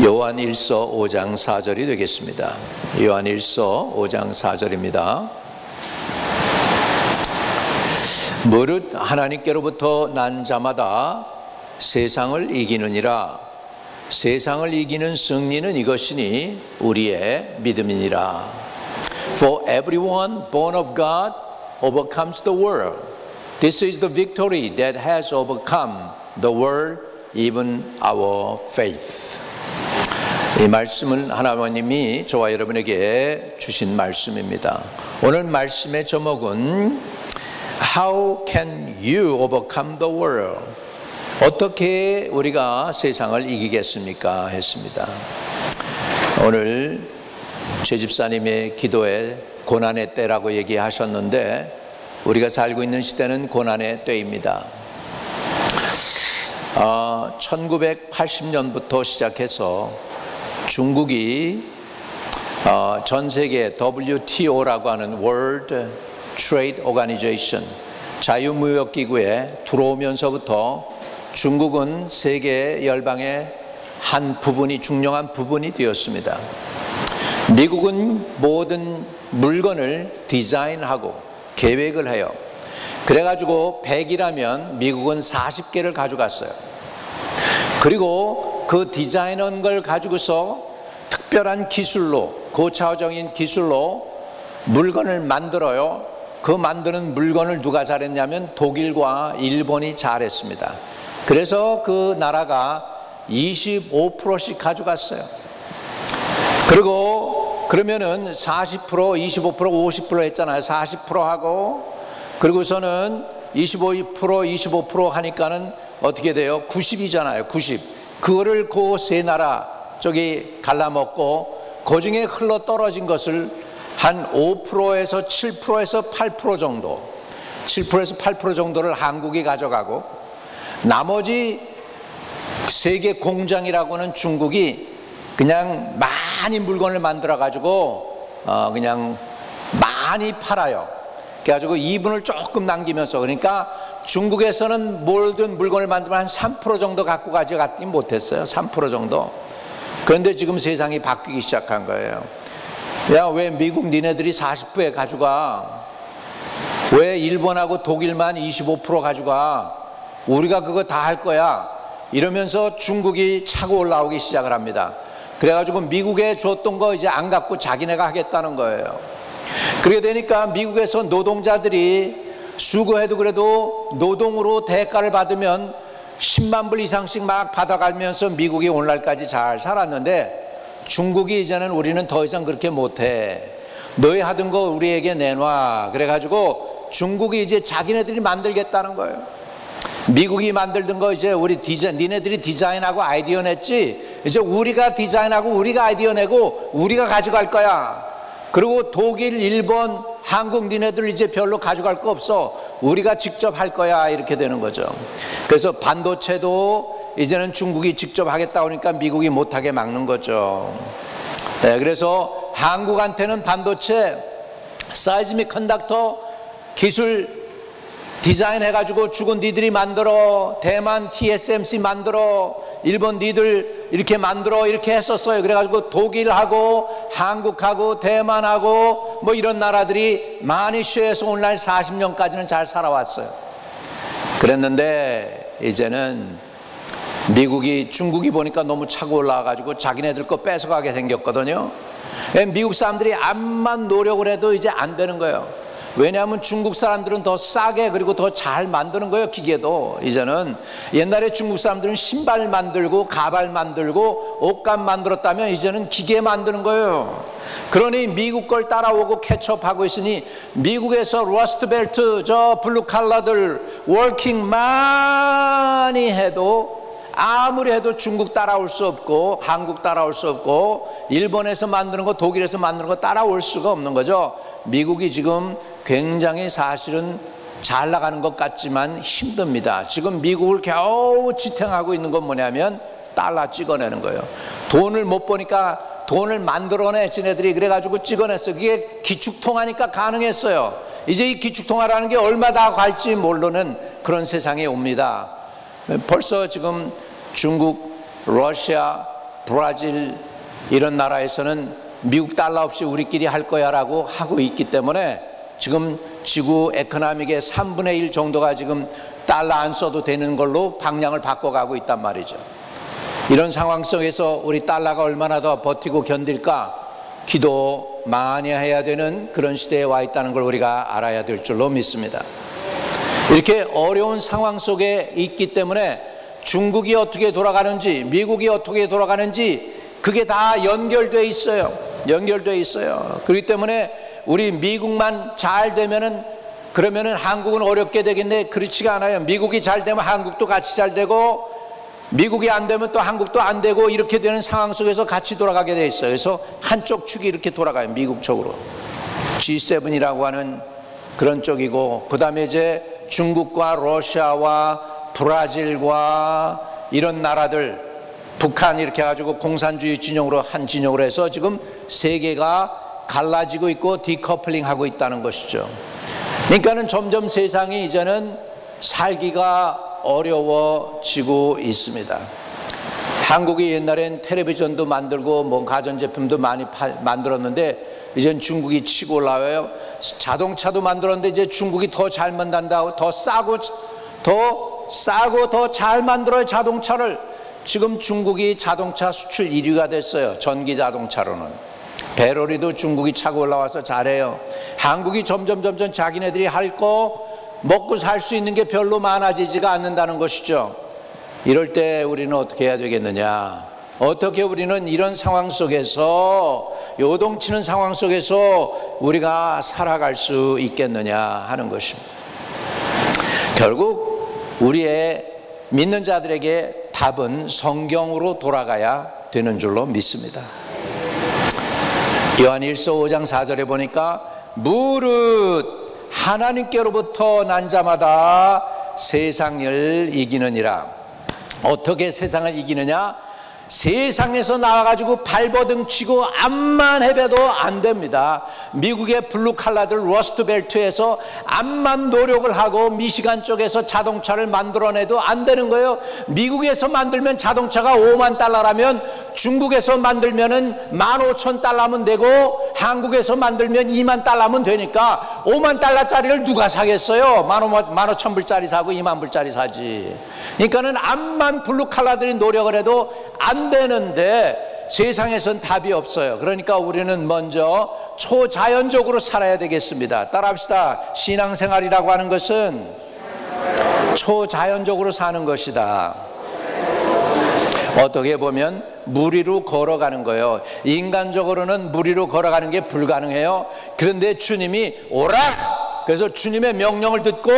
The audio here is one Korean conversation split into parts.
요한일서 5장 4절이 되겠습니다. 요한일서 5장 4절입니다. 무릇 하나님께로부터 난 자마다 세상을 이기느니라. 세상을 이기는 승리는 이것이니 우리의 믿음이니라. For everyone born of God overcomes the world. This is the victory that has overcome the world, even our faith. 이 말씀은 하나님이 저와 여러분에게 주신 말씀입니다. 오늘 말씀의 제목은 How can you overcome the world? 어떻게 우리가 세상을 이기겠습니까? 했습니다. 오늘 최 집사님의 기도에 고난의 때라고 얘기하셨는데 우리가 살고 있는 시대는 고난의 때입니다. 1980년부터 시작해서 중국이 전 세계 WTO라고 하는 World Trade Organization 자유무역기구에 들어오면서부터 중국은 세계 열방의 한 부분이 중요한 부분이 되었습니다. 미국은 모든 물건을 디자인하고 계획을 해요. 그래가지고 100이라면 미국은 40개를 가져갔어요. 그리고 그 디자인한 걸 가지고서 특별한 기술로, 고차원적인 기술로 물건을 만들어요. 그 만드는 물건을 누가 잘했냐면 독일과 일본이 잘했습니다. 그래서 그 나라가 25%씩 가져갔어요. 그리고 그러면은 40%, 25%, 50% 했잖아요. 40% 하고 그리고서는 25% 하니까는 어떻게 돼요? 90이잖아요. 90. 그거를 그 세 나라 저기 갈라먹고 그 중에 흘러 떨어진 것을 한 5%에서 7%에서 8% 정도, 7%에서 8% 정도를 한국이 가져가고 나머지 세계 공장이라고는 중국이 그냥 많이 물건을 만들어 가지고 그냥 많이 팔아요. 그래가지고 이분을 조금 남기면서, 그러니까 중국에서는 모든 물건을 만들면 한 3% 정도 갖고 가져갔긴 못했어요. 3% 정도. 그런데 지금 세상이 바뀌기 시작한 거예요. 야, 왜 미국 니네들이 40%에 가져가? 왜 일본하고 독일만 25% 가져가? 우리가 그거 다 할 거야. 이러면서 중국이 차고 올라오기 시작을 합니다. 그래가지고 미국에 줬던 거 이제 안 갖고 자기네가 하겠다는 거예요. 그렇게 되니까 미국에서 노동자들이 수고해도 그래도 노동으로 대가를 받으면 10만 불 이상씩 막 받아가면서 미국이 오늘날까지 잘 살았는데 중국이 이제는 우리는 더 이상 그렇게 못해. 너희 하던 거 우리에게 내놔. 그래가지고 중국이 이제 자기네들이 만들겠다는 거예요. 미국이 만들던 거 이제 우리 니네들이 디자인하고 아이디어 냈지. 이제 우리가 디자인하고 우리가 아이디어 내고 우리가 가져갈 거야. 그리고 독일, 일본, 한국 니네들 이제 별로 가져갈 거 없어. 우리가 직접 할 거야. 이렇게 되는 거죠. 그래서 반도체도 이제는 중국이 직접 하겠다 하니까 미국이 못하게 막는 거죠. 네, 그래서 한국한테는 반도체, 사이즈믹 컨덕터 기술 디자인해가지고 중국 니들이 만들어, 대만 TSMC 만들어, 일본 니들 이렇게 만들어, 이렇게 했었어요. 그래가지고 독일하고 한국하고 대만하고 뭐 이런 나라들이 많이 쉐어해서 오늘날 40년까지는 잘 살아왔어요. 그랬는데 이제는 미국이, 중국이 보니까 너무 차고 올라와가지고 자기네들 거 뺏어가게 생겼거든요. 미국 사람들이 암만 노력을 해도 이제 안 되는 거예요. 왜냐하면 중국 사람들은 더 싸게 그리고 더 잘 만드는 거예요. 기계도 이제는. 옛날에 중국 사람들은 신발 만들고 가발 만들고 옷감 만들었다면 이제는 기계 만드는 거예요. 그러니 미국 걸 따라오고 캐치업하고 있으니 미국에서 러스트벨트 저 블루칼라들 워킹 많이 해도 아무리 해도 중국 따라올 수 없고 한국 따라올 수 없고 일본에서 만드는 거, 독일에서 만드는 거 따라올 수가 없는 거죠. 미국이 지금 굉장히 사실은 잘 나가는 것 같지만 힘듭니다. 지금 미국을 겨우 지탱하고 있는 건 뭐냐면 달러 찍어내는 거예요. 돈을 못 버니까 돈을 만들어내 지네들이. 그래가지고 찍어냈어요. 그게 기축통화니까 가능했어요. 이제 이 기축통화라는 게 얼마 다 갈지 모르는 그런 세상에 옵니다. 벌써 지금 중국, 러시아, 브라질 이런 나라에서는 미국 달러 없이 우리끼리 할 거야 라고 하고 있기 때문에 지금 지구 에코노믹의 3분의 1 정도가 지금 달러 안 써도 되는 걸로 방향을 바꿔가고 있단 말이죠. 이런 상황 속에서 우리 달러가 얼마나 더 버티고 견딜까 기도 많이 해야 되는 그런 시대에 와 있다는 걸 우리가 알아야 될 줄로 믿습니다. 이렇게 어려운 상황 속에 있기 때문에 중국이 어떻게 돌아가는지 미국이 어떻게 돌아가는지 그게 다 연결되어 있어요. 연결되어 있어요. 그렇기 때문에 우리 미국만 잘 되면은 그러면은 한국은 어렵게 되겠네. 그렇지가 않아요. 미국이 잘 되면 한국도 같이 잘 되고 미국이 안 되면 또 한국도 안 되고 이렇게 되는 상황 속에서 같이 돌아가게 돼 있어요. 그래서 한쪽 축이 이렇게 돌아가요. 미국 쪽으로. G7이라고 하는 그런 쪽이고 그 다음에 이제 중국과 러시아와 브라질과 이런 나라들 북한 이렇게 해가지고 공산주의 진영으로 한 진영으로 해서 지금 세계가 갈라지고 있고 디커플링 하고 있다는 것이죠. 그러니까는 점점 세상이 이제는 살기가 어려워지고 있습니다. 한국이 옛날엔 텔레비전도 만들고 뭐 가전제품도 많이 만들었는데 이젠 중국이 치고 올라와요. 자동차도 만들었는데 이제 중국이 더 잘 만든다고 더 싸고 더 잘 만들어요. 자동차를. 지금 중국이 자동차 수출 1위가 됐어요. 전기 자동차로는. 배터리도 중국이 차고 올라와서 잘해요. 한국이 점점 자기네들이 할 거 먹고 살 수 있는 게 별로 많아지지가 않는다는 것이죠. 이럴 때 우리는 어떻게 해야 되겠느냐? 어떻게 우리는 이런 상황 속에서 요동치는 상황 속에서 우리가 살아갈 수 있겠느냐 하는 것입니다. 결국 우리의 믿는 자들에게 답은 성경으로 돌아가야 되는 줄로 믿습니다. 요한일서 5장 4절에 보니까 무릇 하나님께로부터 난 자마다 세상을 이기느니라. 어떻게 세상을 이기느냐? 세상에서 나와가지고 발버둥 치고 암만 해봐도 안 됩니다. 미국의 블루칼라들 러스트벨트에서 암만 노력을 하고 미시간 쪽에서 자동차를 만들어내도 안 되는 거예요. 미국에서 만들면 자동차가 5만 달러라면 중국에서 만들면은 15,000달러면 되고 한국에서 만들면 2만 달러면 되니까 5만 달러짜리를 누가 사겠어요? 15,000불짜리 사고 2만 불짜리 사지. 그러니까는 암만 블루칼라들이 노력을 해도 안 되는데 세상에선 답이 없어요. 그러니까 우리는 먼저 초자연적으로 살아야 되겠습니다. 따라합시다. 신앙생활이라고 하는 것은 초자연적으로 사는 것이다. 어떻게 보면 무리로 걸어가는 거예요. 인간적으로는 무리로 걸어가는 게 불가능해요. 그런데 주님이 오라! 그래서 주님의 명령을 듣고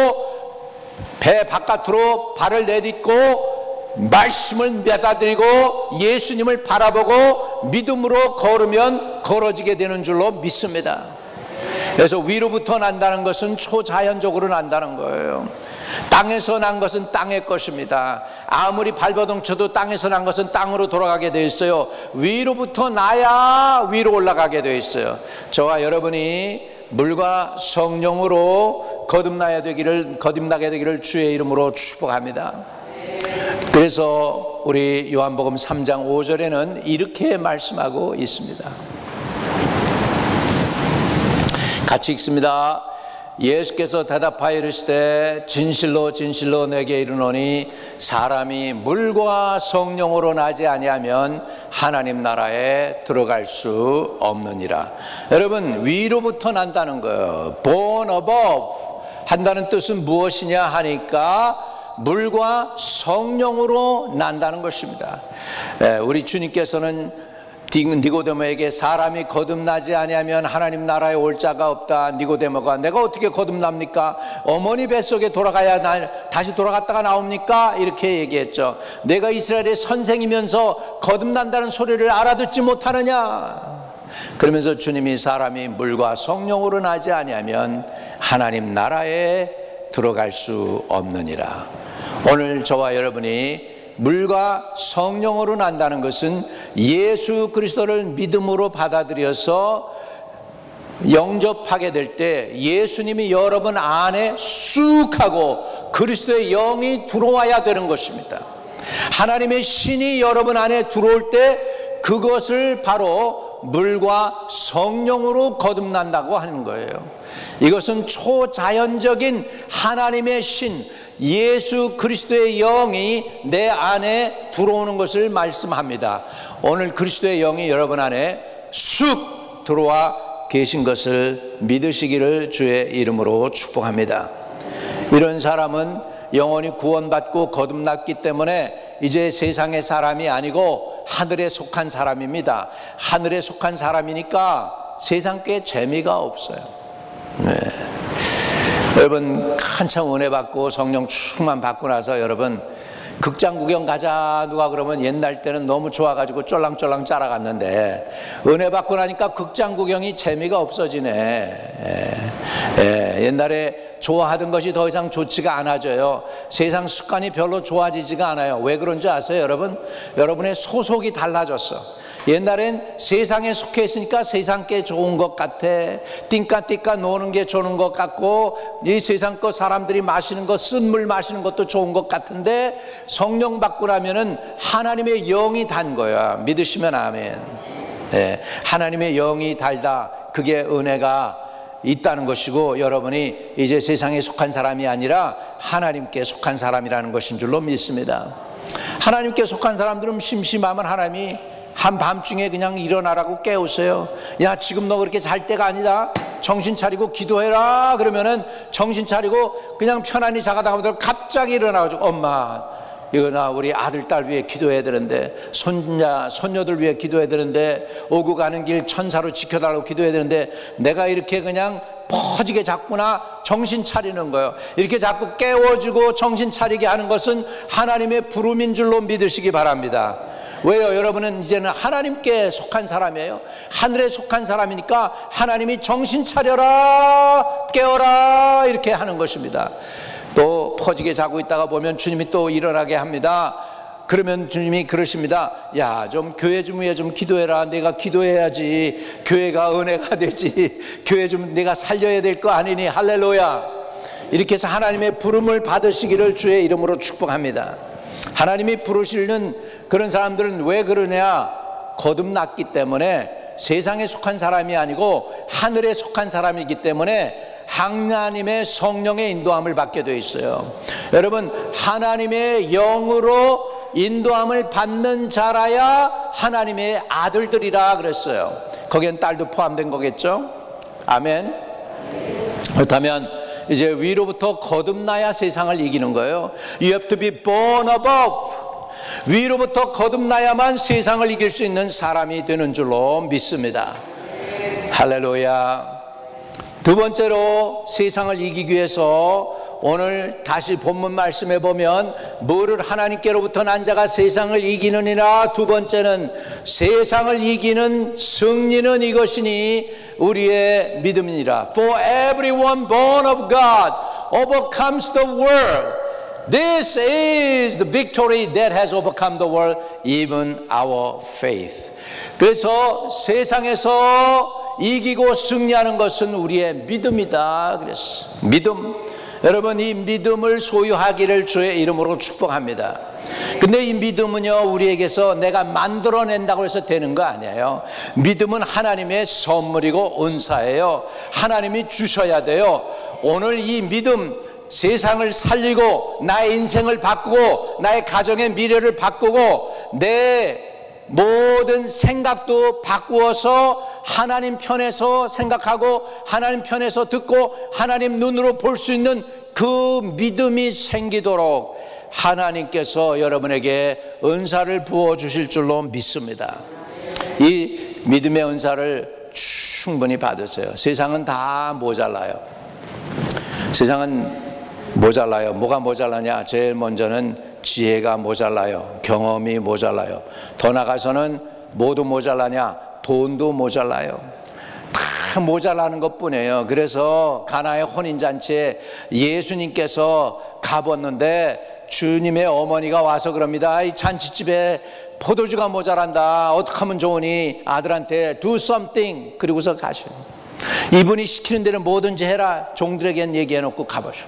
배 바깥으로 발을 내딛고 말씀을 받아들이고 예수님을 바라보고 믿음으로 걸으면 걸어지게 되는 줄로 믿습니다. 그래서 위로부터 난다는 것은 초자연적으로 난다는 거예요. 땅에서 난 것은 땅의 것입니다. 아무리 발버둥 쳐도 땅에서 난 것은 땅으로 돌아가게 되어 있어요. 위로부터 나야 위로 올라가게 되어 있어요. 저와 여러분이 물과 성령으로 거듭나게 되기를 주의 이름으로 축복합니다. 그래서 우리 요한복음 3장 5절에는 이렇게 말씀하고 있습니다. 같이 읽습니다. 예수께서 대답하여 이르시되 진실로 진실로 내게 이르노니 사람이 물과 성령으로 나지 아니하면 하나님 나라에 들어갈 수 없느니라. 여러분, 위로부터 난다는 거예요. Born above 한다는 뜻은 무엇이냐 하니까 물과 성령으로 난다는 것입니다. 우리 주님께서는 니고데모에게 사람이 거듭나지 아니하면 하나님 나라에 올 자가 없다. 니고데모가 내가 어떻게 거듭납니까? 어머니 뱃속에 돌아가야 다시 돌아갔다가 나옵니까? 이렇게 얘기했죠. 내가 이스라엘의 선생이면서 거듭난다는 소리를 알아듣지 못하느냐? 그러면서 주님이 사람이 물과 성령으로 나지 아니하면 하나님 나라에 들어갈 수 없느니라. 오늘 저와 여러분이 물과 성령으로 난다는 것은 예수 그리스도를 믿음으로 받아들여서 영접하게 될 때 예수님이 여러분 안에 쑥 하고 그리스도의 영이 들어와야 되는 것입니다. 하나님의 신이 여러분 안에 들어올 때 그것을 바로 물과 성령으로 거듭난다고 하는 거예요. 이것은 초자연적인 하나님의 신 예수 그리스도의 영이 내 안에 들어오는 것을 말씀합니다. 오늘 그리스도의 영이 여러분 안에 쑥 들어와 계신 것을 믿으시기를 주의 이름으로 축복합니다. 이런 사람은 영원히 구원받고 거듭났기 때문에 이제 세상의 사람이 아니고 하늘에 속한 사람입니다. 하늘에 속한 사람이니까 세상 꽤 재미가 없어요. 네. 여러분 한참 은혜 받고 성령 충만 받고 나서 여러분 극장 구경 가자 누가 그러면 옛날 때는 너무 좋아가지고 쫄랑쫄랑 따라갔는데 은혜 받고 나니까 극장 구경이 재미가 없어지네. 옛날에 좋아하던 것이 더 이상 좋지가 않아져요. 세상 습관이 별로 좋아지지가 않아요. 왜 그런지 아세요 여러분? 여러분의 소속이 달라졌어. 옛날엔 세상에 속해 있으니까 세상 게 좋은 것 같아. 띵까띵까 노는 게 좋은 것 같고 이 세상 거 사람들이 마시는 거 쓴 물 마시는 것도 좋은 것 같은데 성령 받고 나면은 하나님의 영이 단 거야. 믿으시면 아멘. 네, 하나님의 영이 달다. 그게 은혜가 있다는 것이고 여러분이 이제 세상에 속한 사람이 아니라 하나님께 속한 사람이라는 것인 줄로 믿습니다. 하나님께 속한 사람들은 심심하면 하나님이 한밤중에 그냥 일어나라고 깨우세요. 야 지금 너 그렇게 잘 때가 아니다. 정신 차리고 기도해라. 그러면은 정신 차리고 그냥 편안히 자가다 보면 갑자기 일어나가지고 엄마 이거 나 우리 아들 딸 위해 기도해야 되는데 손자 손녀들 위해 기도해야 되는데 오고 가는 길 천사로 지켜달라고 기도해야 되는데 내가 이렇게 그냥 퍼지게 자꾸나 정신 차리는 거예요. 이렇게 자꾸 깨워주고 정신 차리게 하는 것은 하나님의 부름인 줄로 믿으시기 바랍니다. 왜요? 여러분은 이제는 하나님께 속한 사람이에요. 하늘에 속한 사람이니까 하나님이 정신 차려라 깨어라 이렇게 하는 것입니다. 또 퍼지게 자고 있다가 보면 주님이 또 일어나게 합니다. 그러면 주님이 그러십니다. 야 좀 교회 좀 위해 좀 기도해라. 내가 기도해야지 교회가 은혜가 되지. 교회 좀 내가 살려야 될 거 아니니. 할렐루야. 이렇게 해서 하나님의 부름을 받으시기를 주의 이름으로 축복합니다. 하나님이 부르시는 그런 사람들은 왜 그러냐? 거듭났기 때문에 세상에 속한 사람이 아니고 하늘에 속한 사람이기 때문에 하나님의 성령의 인도함을 받게 되어 있어요. 여러분 하나님의 영으로 인도함을 받는 자라야 하나님의 아들들이라 그랬어요. 거기엔 딸도 포함된 거겠죠? 아멘. 그렇다면 이제 위로부터 거듭나야 세상을 이기는 거예요. You have to be born above. 위로부터 거듭나야만 세상을 이길 수 있는 사람이 되는 줄로 믿습니다. 할렐루야. 두 번째로 세상을 이기기 위해서 오늘 다시 본문 말씀해 보면 뭐를 하나님께로부터 난 자가 세상을 이기느니라. 두 번째는 세상을 이기는 승리는 이것이니 우리의 믿음이니라. For everyone born of God overcomes the world. This is the victory that has overcome the world, even our faith. 그래서 세상에서 이기고 승리하는 것은 우리의 믿음이다 그랬어. 믿음. 여러분 이 믿음을 소유하기를 주의 이름으로 축복합니다. 근데 이 믿음은요 우리에게서 내가 만들어낸다고 해서 되는 거 아니에요. 믿음은 하나님의 선물이고 은사예요. 하나님이 주셔야 돼요. 오늘 이 믿음 세상을 살리고 나의 인생을 바꾸고 나의 가정의 미래를 바꾸고 내 모든 생각도 바꾸어서 하나님 편에서 생각하고 하나님 편에서 듣고 하나님 눈으로 볼 수 있는 그 믿음이 생기도록 하나님께서 여러분에게 은사를 부어주실 줄로 믿습니다. 이 믿음의 은사를 충분히 받으세요. 세상은 다 모자라요. 세상은 모자라요. 뭐가 모자라냐? 제일 먼저는 지혜가 모자라요. 경험이 모자라요. 더 나가서는 뭐도 모자라냐? 돈도 모자라요. 다 모자라는 것뿐이에요. 그래서 가나의 혼인잔치에 예수님께서 가봤는데 주님의 어머니가 와서 그럽니다. 이 잔치집에 포도주가 모자란다. 어떻게 하면 좋으니 아들한테 do something. 그리고서 가셔. 이분이 시키는 대로 뭐든지 해라. 종들에겐 얘기해놓고 가보셔.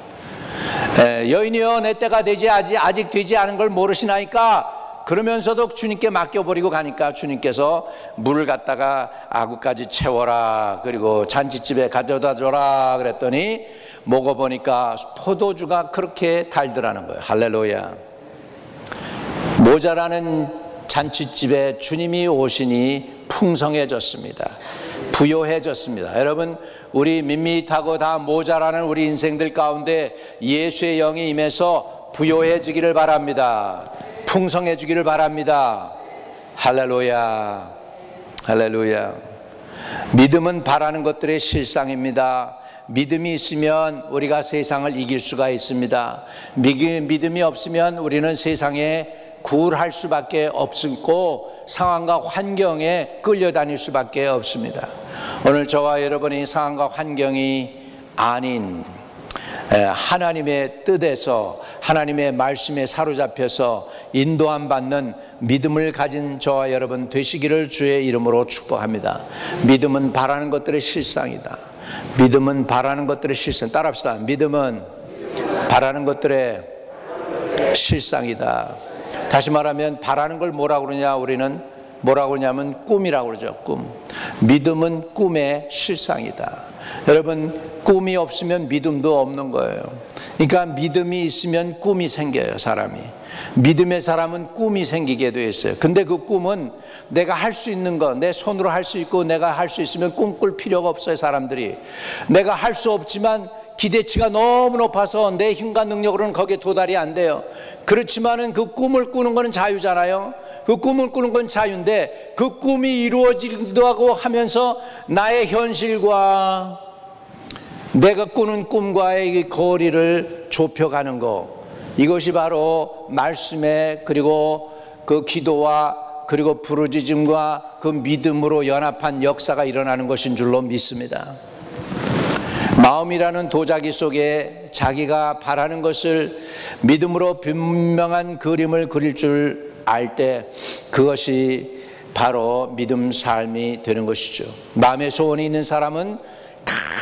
여인이여 내 때가 되지 아직 되지 않은 걸 모르시나이까 그러면서도 주님께 맡겨버리고 가니까 주님께서 물을 갖다가 아구까지 채워라, 그리고 잔치집에 가져다 줘라 그랬더니 먹어보니까 포도주가 그렇게 달더라는 거예요. 할렐루야. 모자라는 잔치집에 주님이 오시니 풍성해졌습니다. 부요해졌습니다. 여러분, 우리 밋밋하고 다 모자라는 우리 인생들 가운데 예수의 영이 임해서 부요해지기를 바랍니다. 풍성해지기를 바랍니다. 할렐루야. 할렐루야. 믿음은 바라는 것들의 실상입니다. 믿음이 있으면 우리가 세상을 이길 수가 있습니다. 믿음이 없으면 우리는 세상에 굴할 수밖에 없고 상황과 환경에 끌려다닐 수밖에 없습니다. 오늘 저와 여러분이 상황과 환경이 아닌 하나님의 뜻에서, 하나님의 말씀에 사로잡혀서 인도함 받는 믿음을 가진 저와 여러분 되시기를 주의 이름으로 축복합니다. 믿음은 바라는 것들의 실상이다. 믿음은 바라는 것들의 실상. 따라합시다. 믿음은 바라는 것들의 실상이다. 다시 말하면 바라는 걸 뭐라고 그러냐, 우리는 뭐라고 그러냐면 꿈이라고 그러죠. 꿈. 믿음은 꿈의 실상이다. 여러분, 꿈이 없으면 믿음도 없는 거예요. 그러니까 믿음이 있으면 꿈이 생겨요. 사람이. 믿음의 사람은 꿈이 생기게 돼 있어요. 근데 그 꿈은 내가 할 수 있는 거, 내 손으로 할 수 있고 내가 할 수 있으면 꿈꿀 필요가 없어요. 사람들이. 내가 할 수 없지만 기대치가 너무 높아서 내 힘과 능력으로는 거기에 도달이 안 돼요. 그렇지만은 그 꿈을 꾸는 거는 자유잖아요. 그 꿈을 꾸는 건 자유인데 그 꿈이 이루어지기도 하고 하면서 나의 현실과 내가 꾸는 꿈과의 거리를 좁혀가는 거, 이것이 바로 말씀에, 그리고 그 기도와 그리고 부르짖음과 그 믿음으로 연합한 역사가 일어나는 것인 줄로 믿습니다. 마음이라는 도자기 속에 자기가 바라는 것을 믿음으로 분명한 그림을 그릴 줄 알 때 그것이 바로 믿음 삶이 되는 것이죠. 마음의 소원이 있는 사람은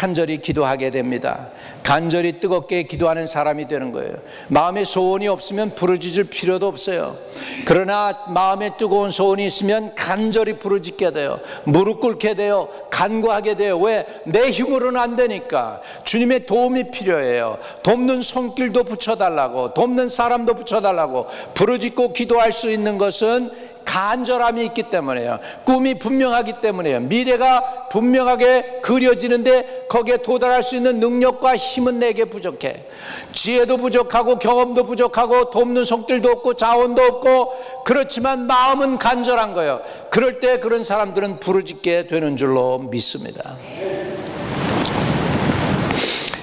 간절히 기도하게 됩니다. 간절히 뜨겁게 기도하는 사람이 되는 거예요. 마음에 소원이 없으면 부르짖을 필요도 없어요. 그러나 마음에 뜨거운 소원이 있으면 간절히 부르짖게 돼요. 무릎 꿇게 돼요. 간구하게 돼요. 왜? 내 힘으로는 안 되니까. 주님의 도움이 필요해요. 돕는 손길도 붙여달라고, 돕는 사람도 붙여달라고. 부르짖고 기도할 수 있는 것은 간절함이 있기 때문에요. 꿈이 분명하기 때문에요. 미래가 분명하게 그려지는데 거기에 도달할 수 있는 능력과 힘은 내게 부족해. 지혜도 부족하고 경험도 부족하고 돕는 손길도 없고 자원도 없고, 그렇지만 마음은 간절한 거예요. 그럴 때 그런 사람들은 부르짖게 되는 줄로 믿습니다.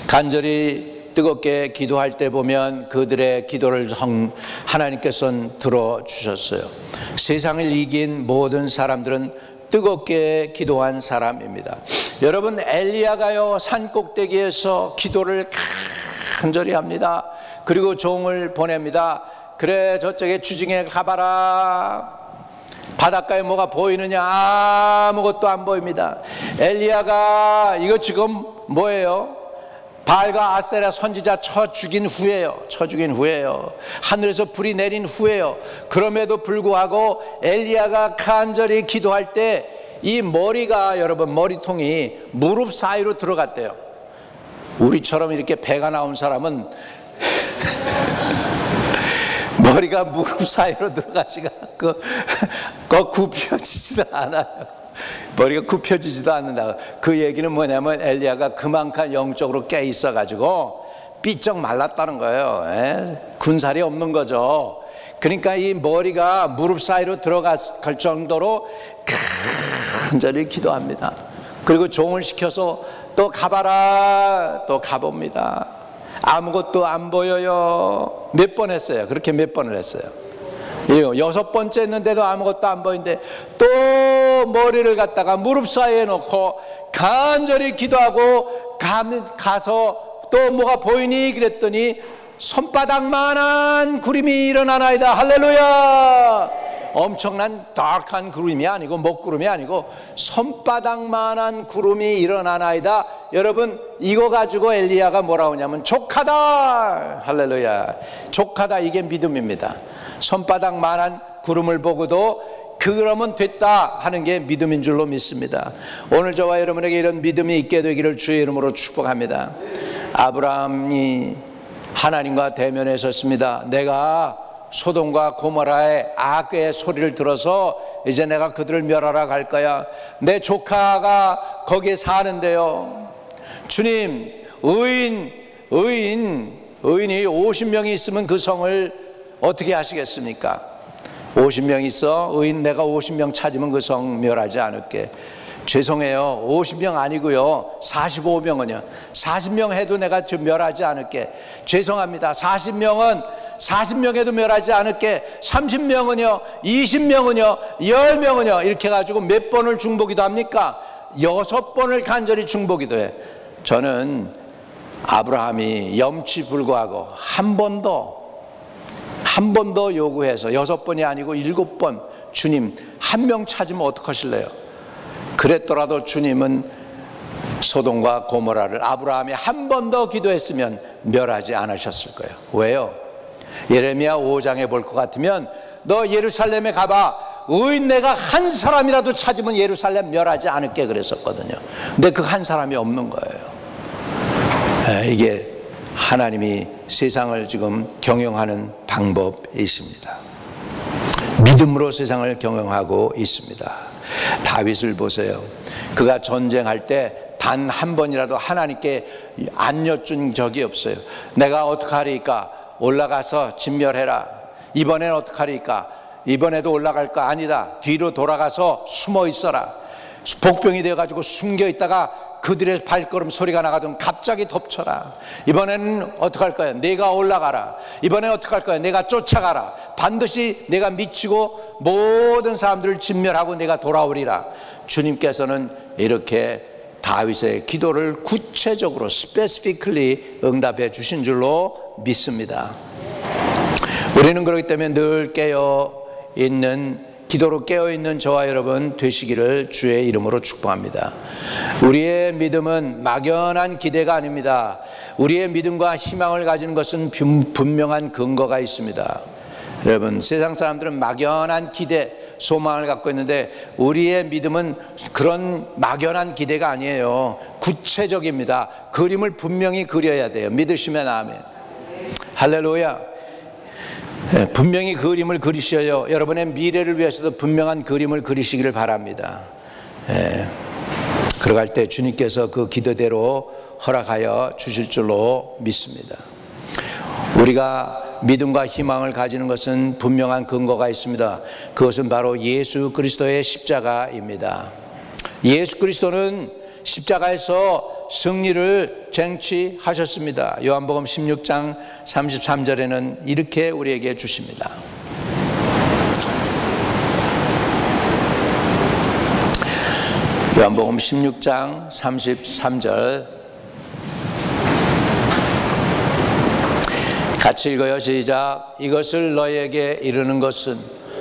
간절히 뜨겁게 기도할 때 보면 그들의 기도를 하나님께서는 들어주셨어요. 세상을 이긴 모든 사람들은 뜨겁게 기도한 사람입니다. 여러분, 엘리야가요 산 꼭대기에서 기도를 간절히 합니다. 그리고 종을 보냅니다. 그래, 저쪽에 주중에 가봐라. 바닷가에 뭐가 보이느냐? 아무것도 안 보입니다. 엘리야가 이거 지금 뭐예요? 바알과 아세라 선지자 쳐 죽인 후에요. 하늘에서 불이 내린 후에요. 그럼에도 불구하고 엘리야가 간절히 기도할 때 이 머리가, 여러분, 머리통이 무릎 사이로 들어갔대요. 우리처럼 이렇게 배가 나온 사람은 머리가 무릎 사이로 들어가지가 않고 굽혀지지도 않아요. 머리가 굽혀지지도 않는다. 그 얘기는 뭐냐면 엘리야가 그만큼 영적으로 깨 있어가지고 삐쩍 말랐다는 거예요. 군살이 없는 거죠. 그러니까 이 머리가 무릎 사이로 들어갈 정도로 간절히 기도합니다. 그리고 종을 시켜서 또 가봐라. 또 가봅니다. 아무것도 안 보여요. 몇 번 했어요. 그렇게 몇 번을 했어요. 6번째 했는데도 아무것도 안 보이는데 또 머리를 갖다가 무릎 사이에 놓고 간절히 기도하고 가서 또 뭐가 보이니? 그랬더니 손바닥만한 구름이 일어나나이다. 할렐루야. 엄청난 다크한 구름이 아니고 먹구름이 아니고 손바닥만한 구름이 일어나나이다. 여러분, 이거 가지고 엘리야가 뭐라고 하냐면 족하다. 할렐루야. 족하다, 이게 믿음입니다. 손바닥만한 구름을 보고도 그러면 됐다 하는 게 믿음인 줄로 믿습니다. 오늘 저와 여러분에게 이런 믿음이 있게 되기를 주의 이름으로 축복합니다. 아브라함이 하나님과 대면에 섰습니다. 내가 소돔과 고모라의 악의 소리를 들어서 이제 내가 그들을 멸하러 갈 거야. 내 조카가 거기에 사는데요. 주님, 의인이 50명이 있으면 그 성을 어떻게 하시겠습니까? 50명 있어. 의인 내가 50명 찾으면 그 성 멸하지 않을게. 죄송해요. 50명 아니고요. 45명은요. 40명 해도 내가 좀 멸하지 않을게. 죄송합니다. 40명에도 멸하지 않을게. 30명은요. 20명은요. 10명은요. 이렇게 해가지고 몇 번을 중보기도 합니까? 6번을 간절히 중보기도 해. 저는 아브라함이 염치불구하고 한 번 더 요구해서 6번이 아니고 7번 주님 한 명 찾으면 어떡하실래요? 그랬더라도 주님은 소돔과 고모라를 아브라함이 한 번 더 기도했으면 멸하지 않으셨을 거예요. 왜요? 예레미야 5장에 볼 것 같으면 너 예루살렘에 가봐. 의인 내가 한 사람이라도 찾으면 예루살렘 멸하지 않을게 그랬었거든요. 근데 그 한 사람이 없는 거예요. 이게 하나님이 세상을 지금 경영하는 방법이십니다. 믿음으로 세상을 경영하고 있습니다. 다윗을 보세요. 그가 전쟁할 때 단 한 번이라도 하나님께 안 여쭌 적이 없어요. 내가 어떡하리까? 올라가서 진멸해라. 이번엔 어떡하리까? 이번에도 올라갈까? 아니다. 뒤로 돌아가서 숨어 있어라. 복병이 되어가지고 숨겨 있다가 그들의 발걸음 소리가 나가던 갑자기 덮쳐라. 이번에는 어떡할 거야? 내가 올라가라. 이번엔 어떡할 거야? 내가 쫓아가라. 반드시 내가 미치고 모든 사람들을 진멸하고 내가 돌아오리라. 주님께서는 이렇게 다윗의 기도를 구체적으로 specifically 응답해 주신 줄로 믿습니다. 우리는 그렇기 때문에 늘 기도로 깨어있는 저와 여러분 되시기를 주의 이름으로 축복합니다. 우리의 믿음은 막연한 기대가 아닙니다. 우리의 믿음과 희망을 가지는 것은 분명한 근거가 있습니다. 여러분, 세상 사람들은 막연한 기대, 소망을 갖고 있는데 우리의 믿음은 그런 막연한 기대가 아니에요. 구체적입니다. 그림을 분명히 그려야 돼요. 믿으시면 아멘. 할렐루야. 분명히 그림을 그리셔요. 여러분의 미래를 위해서도 분명한 그림을 그리시기를 바랍니다. 그러갈 때 주님께서 그 기도대로 허락하여 주실 줄로 믿습니다. 우리가 믿음과 희망을 가지는 것은 분명한 근거가 있습니다. 그것은 바로 예수 그리스도의 십자가입니다. 예수 그리스도는 십자가에서 승리를 쟁취하셨습니다. 요한복음 16장 33절에는 이렇게 우리에게 주십니다. 요한복음 16장 33절 같이 읽어요. 시작. 이것을 너희에게 이르는 것은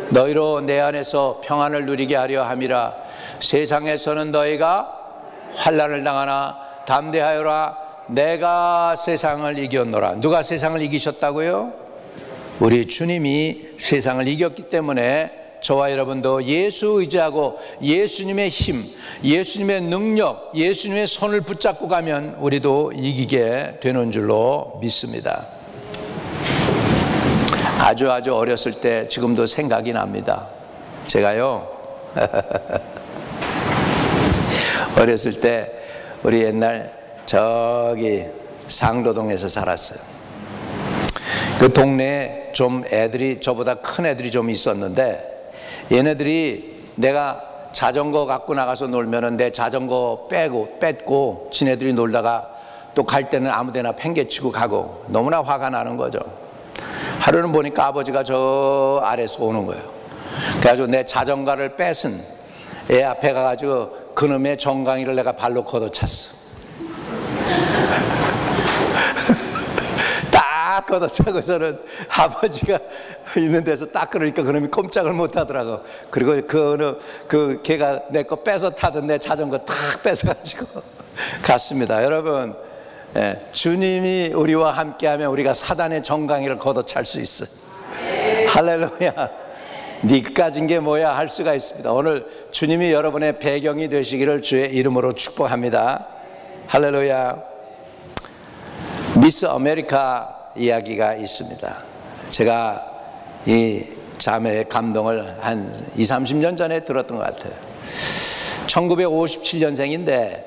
너희로 내 안에서 평안을 누리게 하려 함이라. 세상에서는 너희가 환난을 당하나 담대하여라. 내가 세상을 이겼노라. 누가 세상을 이기셨다고요? 우리 주님이 세상을 이겼기 때문에 저와 여러분도 예수 의지하고 예수님의 힘, 예수님의 능력, 예수님의 손을 붙잡고 가면 우리도 이기게 되는 줄로 믿습니다. 아주 어렸을 때 지금도 생각이 납니다. 제가요 어렸을 때 우리 옛날 저기 상도동에서 살았어요. 그 동네에 좀 애들이 저보다 큰 애들이 좀 있었는데 얘네들이 내가 자전거 갖고 나가서 놀면은 내 자전거 뺏고 지네들이 놀다가 또 갈 때는 아무데나 팽개치고 가고 너무나 화가 나는 거죠. 하루는 보니까 아버지가 저 아래서 오는 거예요. 그래가지고 내 자전거를 뺏은 애 앞에 가가지고 그놈의 정강이를 내가 발로 걷어찼어. 딱 걷어차고서는 아버지가 있는 데서 딱 그러니까 그놈이 꼼짝을 못 하더라고. 그리고 그 걔가 내 거 뺏어 타던 내 자전거 탁 뺏어가지고 갔습니다. 여러분, 주님이 우리와 함께하면 우리가 사단의 정강이를 걷어찰 수 있어요. 할렐루야. 니까진 게 뭐야 할 수가 있습니다. 오늘 주님이 여러분의 배경이 되시기를 주의 이름으로 축복합니다. 할렐루야. 미스 아메리카 이야기가 있습니다. 제가 이 자매의 감동을 한 20, 30년 전에 들었던 것 같아요. 1957년생인데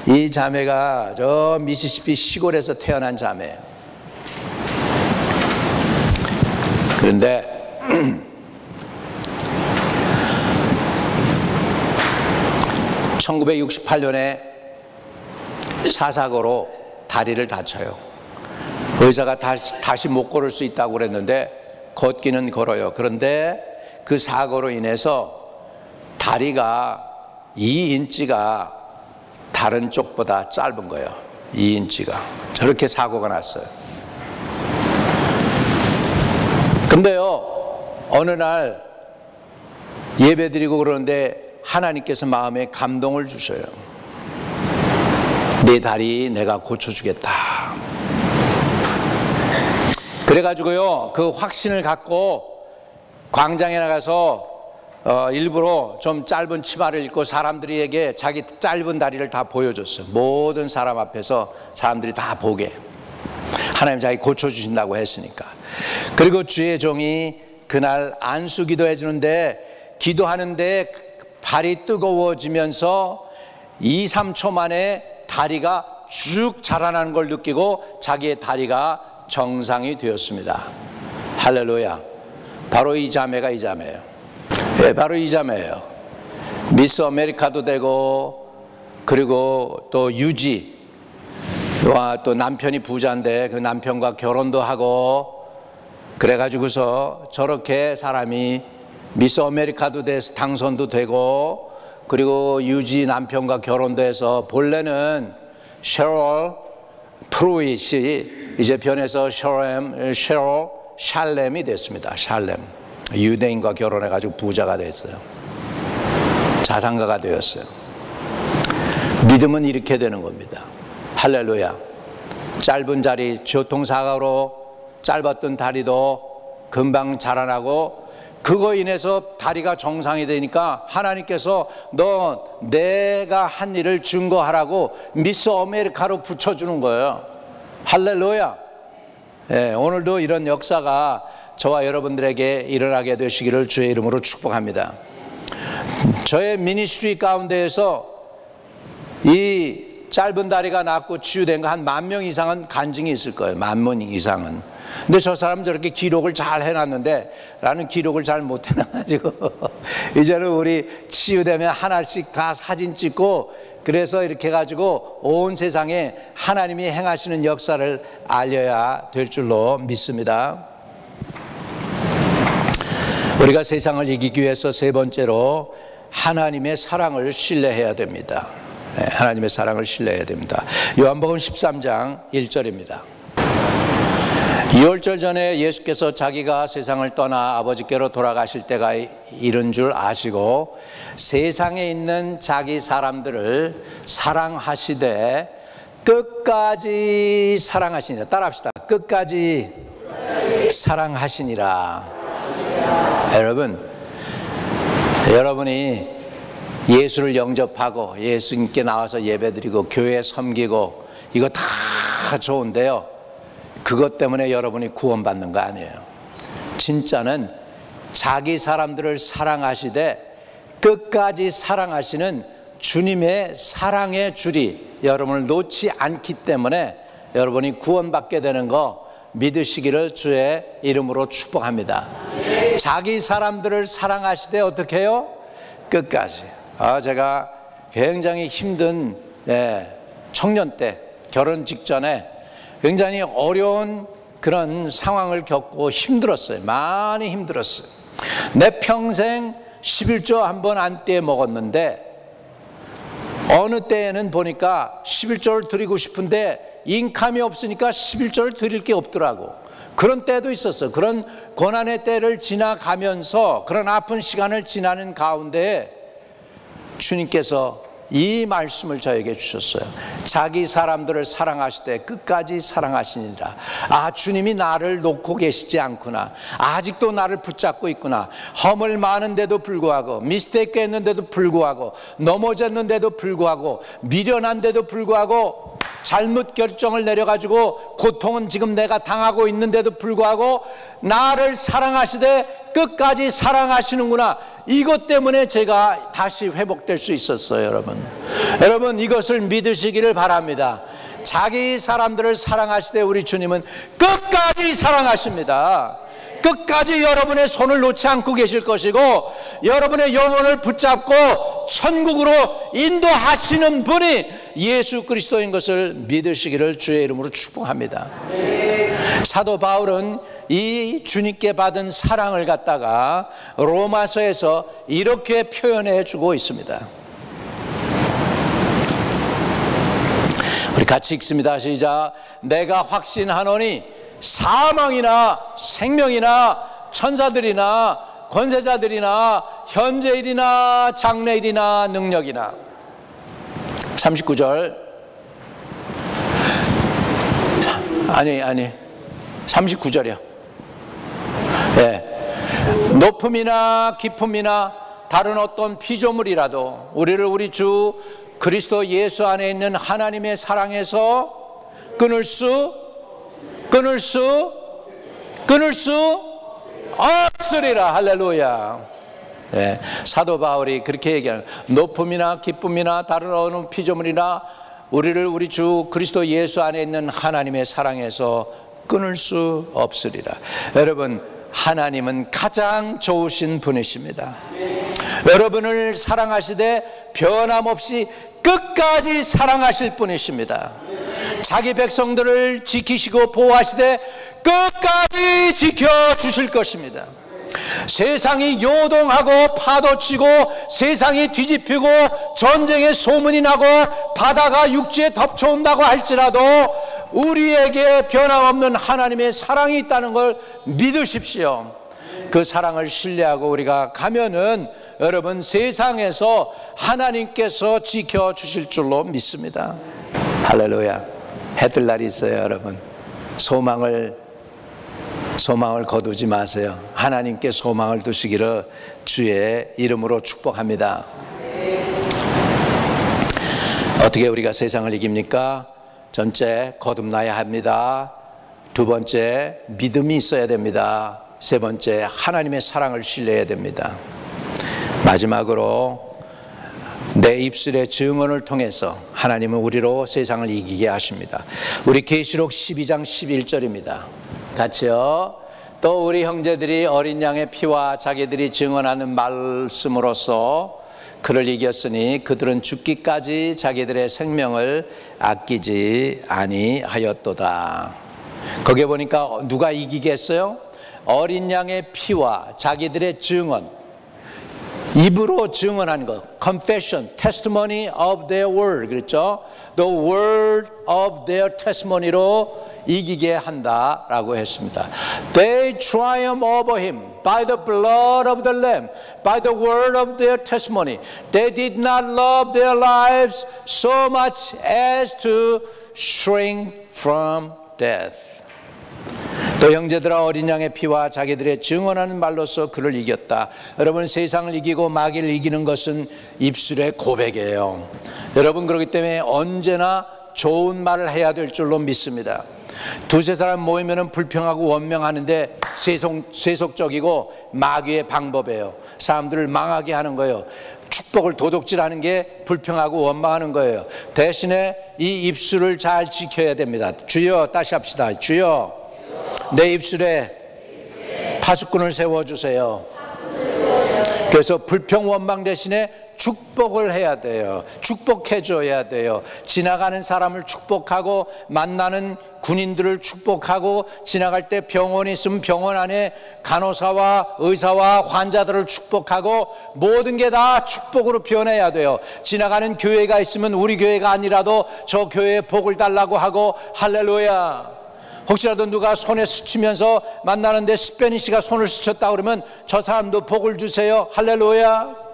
이 자매가 저 미시시피 시골에서 태어난 자매예요. 그런데 1968년에 차 사고로 다리를 다쳐요. 의사가 다시 못 걸을 수 있다고 그랬는데 걷기는 걸어요. 그런데 그 사고로 인해서 다리가 2인치가 다른 쪽보다 짧은 거예요. 2인치가. 저렇게 사고가 났어요. 근데요, 어느 날 예배 드리고 그러는데 하나님께서 마음에 감동을 주셔요. 내 다리 내가 고쳐주겠다. 그래가지고요, 그 확신을 갖고 광장에 나가서 일부러 좀 짧은 치마를 입고 사람들에게 자기 짧은 다리를 다 보여줬어요. 모든 사람 앞에서 사람들이 다 보게. 하나님 자기 고쳐주신다고 했으니까. 그리고 주의 종이 그날 안수 기도해 주는데 기도하는데 발이 뜨거워지면서 2, 3초 만에 다리가 쭉 자라나는 걸 느끼고 자기의 다리가 정상이 되었습니다. 할렐루야. 바로 이 자매가 이 자매예요. 네, 바로 이 자매예요. 미스 아메리카도 되고, 그리고 또 유지와 또 남편이 부자인데 그 남편과 결혼도 하고, 그래가지고서 저렇게 사람이 미스 아메리카도 돼서 당선도 되고, 그리고 유지 남편과 결혼도 해서 본래는 셰럴 프루잇이 이제 변해서 셰럴 샬렘이 됐습니다. 샬렘. 유대인과 결혼해가지고 부자가 됐어요. 자산가가 되었어요. 믿음은 이렇게 되는 겁니다. 할렐루야. 짧은 다리, 교통사고로 짧았던 다리도 금방 자라나고, 그거 인해서 다리가 정상이 되니까 하나님께서 너 내가 한 일을 증거하라고 미스 아메리카로 붙여주는 거예요. 할렐루야. 네, 오늘도 이런 역사가 저와 여러분들에게 일어나게 되시기를 주의 이름으로 축복합니다. 저의 미니스트리 가운데에서 이 짧은 다리가 낫고 치유된 거 한 10,000명 이상은 간증이 있을 거예요. 10,000명 이상은. 근데 저 사람 저렇게 기록을 잘 해놨는데 나는 기록을 잘 못 해놔가지고 이제는 우리 치유되면 하나씩 다 사진 찍고, 그래서 이렇게 해가지고 온 세상에 하나님이 행하시는 역사를 알려야 될 줄로 믿습니다. 우리가 세상을 이기기 위해서 세 번째로 하나님의 사랑을 신뢰해야 됩니다. 하나님의 사랑을 신뢰해야 됩니다. 요한복음 13장 1절입니다. 2월절 전에 예수께서 자기가 세상을 떠나 아버지께로 돌아가실 때가 이른 줄 아시고 세상에 있는 자기 사람들을 사랑하시되 끝까지 사랑하시니라. 따라합시다. 끝까지 사랑하시니라. 여러분이 예수를 영접하고 예수님께 나와서 예배드리고 교회 섬기고 이거 다 좋은데요, 그것 때문에 여러분이 구원받는 거 아니에요. 진짜는 자기 사람들을 사랑하시되 끝까지 사랑하시는 주님의 사랑의 줄이 여러분을 놓지 않기 때문에 여러분이 구원받게 되는 거 믿으시기를 주의 이름으로 축복합니다. 자기 사람들을 사랑하시되 어떻게 해요? 끝까지. 제가 굉장히 힘든 청년 때, 결혼 직전에 굉장히 어려운 그런 상황을 겪고 힘들었어요. 많이 힘들었어요. 내 평생 11조 한 번 안 떼 먹었는데 어느 때에는 보니까 11조를 드리고 싶은데 인감이 없으니까 11조를 드릴 게 없더라고. 그런 때도 있었어요. 그런 고난의 때를 지나가면서 그런 아픈 시간을 지나는 가운데 주님께서 이 말씀을 저에게 주셨어요. 자기 사람들을 사랑하시되 끝까지 사랑하시니라. 아, 주님이 나를 놓고 계시지 않구나. 아직도 나를 붙잡고 있구나. 허물 많은데도 불구하고, 미스테이크 했는데도 불구하고, 넘어졌는데도 불구하고, 미련한데도 불구하고, 잘못 결정을 내려가지고 고통은 지금 내가 당하고 있는데도 불구하고 나를 사랑하시되 끝까지 사랑하시는구나. 이것 때문에 제가 다시 회복될 수 있었어요. 여러분 이것을 믿으시기를 바랍니다. 자기 사람들을 사랑하시되 우리 주님은 끝까지 사랑하십니다. 끝까지 여러분의 손을 놓지 않고 계실 것이고 여러분의 영혼을 붙잡고 천국으로 인도하시는 분이 예수 그리스도인 것을 믿으시기를 주의 이름으로 축복합니다. 사도 바울은 이 주님께 받은 사랑을 갖다가 로마서에서 이렇게 표현해 주고 있습니다. 우리 같이 읽습니다. 시작. 내가 확신하노니 사망이나 생명이나 천사들이나 권세자들이나 현재일이나 장래일이나 능력이나 39절 아니 39절이요. 네. 높음이나 깊음이나 다른 어떤 피조물이라도 우리를 우리 주 그리스도 예수 안에 있는 하나님의 사랑에서 끊을 수 없으리라. 할렐루야. 네, 사도 바울이 그렇게 얘기하는 높음이나 기쁨이나 다른 어느 피조물이나 우리를 우리 주 그리스도 예수 안에 있는 하나님의 사랑에서 끊을 수 없으리라. 여러분 하나님은 가장 좋으신 분이십니다. 여러분을 사랑하시되 변함없이 끝까지 사랑하실 분이십니다. 자기 백성들을 지키시고 보호하시되 끝까지 지켜주실 것입니다. 세상이 요동하고 파도치고 세상이 뒤집히고 전쟁의 소문이 나고 바다가 육지에 덮쳐온다고 할지라도 우리에게 변함없는 하나님의 사랑이 있다는 걸 믿으십시오. 그 사랑을 신뢰하고 우리가 가면은 여러분 세상에서 하나님께서 지켜주실 줄로 믿습니다. 할렐루야. 해뜰 날이 있어요. 여러분 소망을 거두지 마세요. 하나님께 소망을 두시기를 주의 이름으로 축복합니다. 어떻게 우리가 세상을 이깁니까? 첫째, 거듭나야 합니다. 두 번째, 믿음이 있어야 됩니다. 세 번째, 하나님의 사랑을 신뢰해야 됩니다. 마지막으로 내 입술의 증언을 통해서 하나님은 우리로 세상을 이기게 하십니다. 우리 계시록 12장 11절입니다. 같이요. 또 우리 형제들이 어린 양의 피와 자기들이 증언하는 말씀으로써 그를 이겼으니 그들은 죽기까지 자기들의 생명을 아끼지 아니하였도다. 거기에 보니까 누가 이기겠어요? 어린 양의 피와 자기들의 증언, 입으로 증언하는 것, confession, testimony of their word, 그렇죠? The word of their testimony로 이기게 한다라고 했습니다. They triumph over him by the blood of the Lamb, by the word of their testimony. They did not love their lives so much as to shrink from death. 또 형제들아 어린 양의 피와 자기들의 증언하는 말로서 그를 이겼다. 여러분 세상을 이기고 마귀를 이기는 것은 입술의 고백이에요. 여러분 그렇기 때문에 언제나 좋은 말을 해야 될 줄로 믿습니다. 두세 사람 모이면 불평하고 원망하는데 세속적이고 마귀의 방법이에요. 사람들을 망하게 하는 거예요. 축복을 도둑질하는 게 불평하고 원망하는 거예요. 대신에 이 입술을 잘 지켜야 됩니다. 주여, 다시 합시다. 주여, 내 입술에 파수꾼을 세워주세요. 그래서 불평 원망 대신에 축복을 해야 돼요. 축복해 줘야 돼요. 지나가는 사람을 축복하고 만나는 군인들을 축복하고 지나갈 때 병원이 있으면 병원 안에 간호사와 의사와 환자들을 축복하고 모든 게 다 축복으로 변해야 돼요. 지나가는 교회가 있으면 우리 교회가 아니라도 저 교회에 복을 달라고 하고 할렐루야. 혹시라도 누가 손에 스치면서 만나는데 스페니쉬가 손을 스쳤다 그러면 저 사람도 복을 주세요. 할렐루야.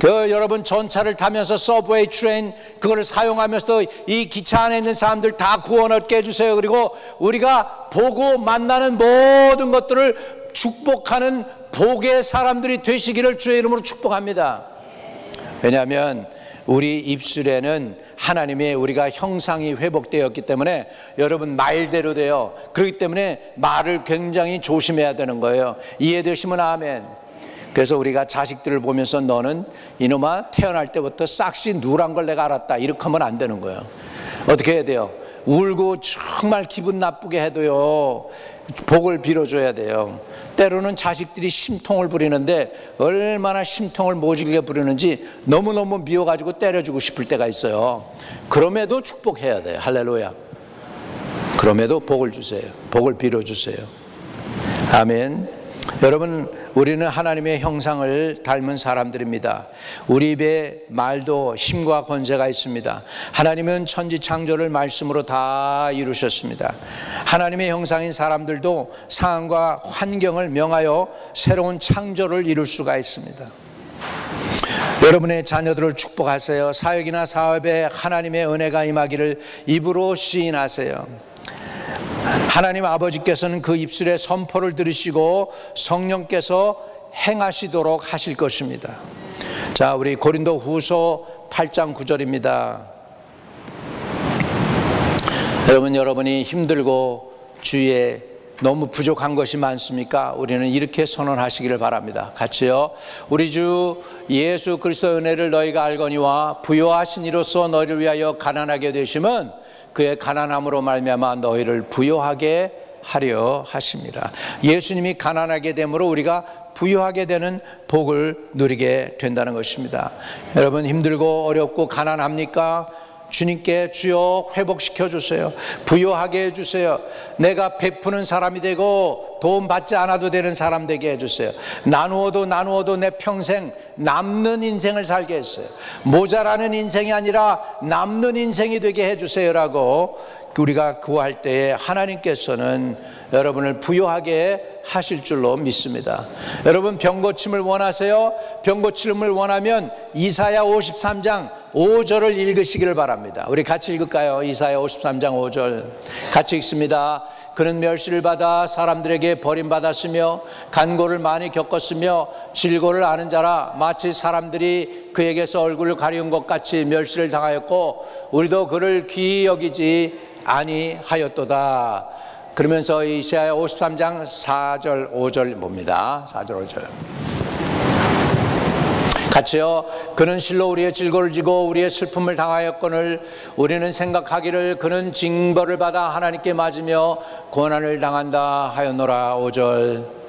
여러분 전차를 타면서 서브웨이 트레인 그걸 사용하면서도 이 기차 안에 있는 사람들 다 구원 얻게 해주세요. 그리고 우리가 보고 만나는 모든 것들을 축복하는 복의 사람들이 되시기를 주의 이름으로 축복합니다. 왜냐하면 우리 입술에는 하나님의 우리가 형상이 회복되었기 때문에 여러분 말대로 돼요. 그렇기 때문에 말을 굉장히 조심해야 되는 거예요. 이해되시면 아멘. 그래서 우리가 자식들을 보면서 너는 이놈아 태어날 때부터 싹시 누란 걸 내가 알았다 이렇게 하면 안 되는 거예요. 어떻게 해야 돼요? 울고 정말 기분 나쁘게 해도요 복을 빌어줘야 돼요. 때로는 자식들이 심통을 부리는데 얼마나 심통을 모질게 부리는지 너무너무 미워가지고 때려주고 싶을 때가 있어요. 그럼에도 축복해야 돼요. 할렐루야. 그럼에도 복을 주세요. 복을 빌어주세요. 아멘. 여러분, 우리는 하나님의 형상을 닮은 사람들입니다. 우리 입에 말도 힘과 권세가 있습니다. 하나님은 천지 창조를 말씀으로 다 이루셨습니다. 하나님의 형상인 사람들도 상황과 환경을 명하여 새로운 창조를 이룰 수가 있습니다. 여러분의 자녀들을 축복하세요. 사역이나 사업에 하나님의 은혜가 임하기를 입으로 시인하세요. 하나님 아버지께서는 그 입술의 선포를 들으시고 성령께서 행하시도록 하실 것입니다. 자, 우리 고린도 후서 8장 9절입니다. 여러분이 힘들고 주위에 너무 부족한 것이 많습니까? 우리는 이렇게 선언하시기를 바랍니다. 같이요. 우리 주 예수 그리스도의 은혜를 너희가 알거니와 부요하신 이로써 너희를 위하여 가난하게 되심은 그의 가난함으로 말미암아 너희를 부요하게 하려 하십니다. 예수님이 가난하게 됨으로 우리가 부요하게 되는 복을 누리게 된다는 것입니다. 여러분 힘들고 어렵고 가난합니까? 주님께 주여 회복시켜 주세요. 부요하게 해주세요. 내가 베푸는 사람이 되고 도움 받지 않아도 되는 사람 되게 해주세요. 나누어도 내 평생 남는 인생을 살게 했어요. 모자라는 인생이 아니라 남는 인생이 되게 해주세요라고 우리가 구할 때에 하나님께서는 여러분을 부요하게 하실 줄로 믿습니다. 여러분 병 고침을 원하세요? 병 고침을 원하면 이사야 53장 5절을 읽으시기를 바랍니다. 우리 같이 읽을까요? 이사야 53장 5절 같이 읽습니다. 그는 멸시를 받아 사람들에게 버림받았으며 간고를 많이 겪었으며 질고를 아는 자라 마치 사람들이 그에게서 얼굴을 가리운 것 같이 멸시를 당하였고 우리도 그를 귀히 여기지 아니하였도다. 그러면서 이사야 53장 4절 5절 봅니다. 4절 5절 같이요. 그는 실로 우리의 질고를 지고 우리의 슬픔을 당하였거늘 우리는 생각하기를 그는 징벌을 받아 하나님께 맞으며 고난을 당한다 하였노라. 5절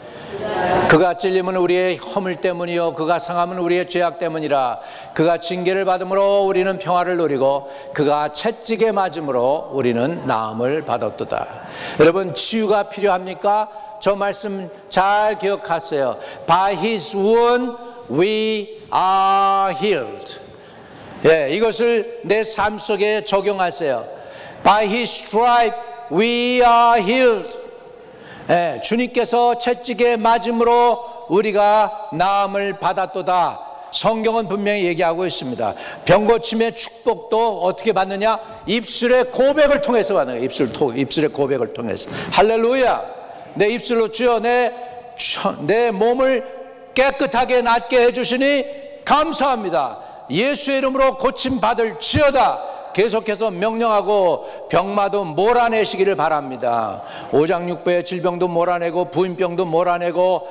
그가 찔림은 우리의 허물 때문이요 그가 상함은 우리의 죄악 때문이라. 그가 징계를 받음으로 우리는 평화를 누리고 그가 채찍에 맞음으로 우리는 나음을 받았도다. 여러분 치유가 필요합니까? 저 말씀 잘 기억하세요. By His wound we are healed. 예, 이것을 내 삶 속에 적용하세요. By His stripe we are healed. 예, 주님께서 채찍에 맞음으로 우리가 나음을 받았도다. 성경은 분명히 얘기하고 있습니다. 병고침의 축복도 어떻게 받느냐? 입술의 고백을 통해서 받는 거예요. 입술의 고백을 통해서. 할렐루야. 내 입술로 주여 내 몸을 깨끗하게 낫게 해주시니 감사합니다. 예수의 이름으로 고침받을 지어다. 계속해서 명령하고 병마도 몰아내시기를 바랍니다. 오장육부의 질병도 몰아내고 부인병도 몰아내고